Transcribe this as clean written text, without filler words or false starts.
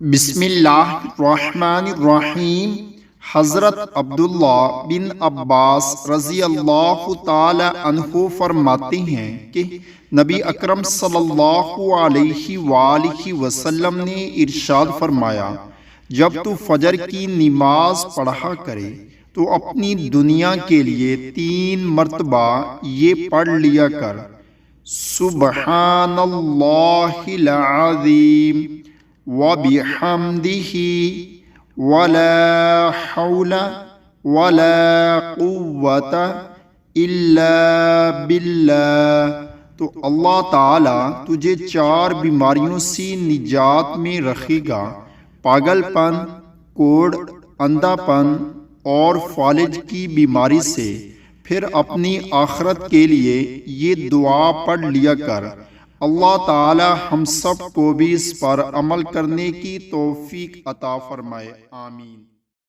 بسم اللہ الرحمن الرحیم۔ حضرت عبداللہ بن عباس رضی اللہ تعالی عنہ فرماتے ہیں کہ نبی اکرم صلی اللہ علیہ وآلہ وسلم نے ارشاد فرمایا، جب تو فجر کی نماز پڑھا کرے تو اپنی دنیا کے لیے 3 مرتبہ یہ پڑھ لیا کر: سبحان اللہ العظیم وَبِحَمْدِهِ وَلَا حَوْلَ وَلَا قُوَّةَ إِلَّا بِاللَّهِ۔ تو اللہ تعالیٰ تجھے 4 بیماریوں سے نجات میں رکھے گا: پاگل پن، کوڑ، اندھا پن اور فالج کی بیماری سے۔ پھر اپنی آخرت کے لیے یہ دعا پڑھ لیا کر۔ اللہ تعالی ہم سب کو بھی اس پر عمل کرنے کی توفیق عطا فرمائے، آمین۔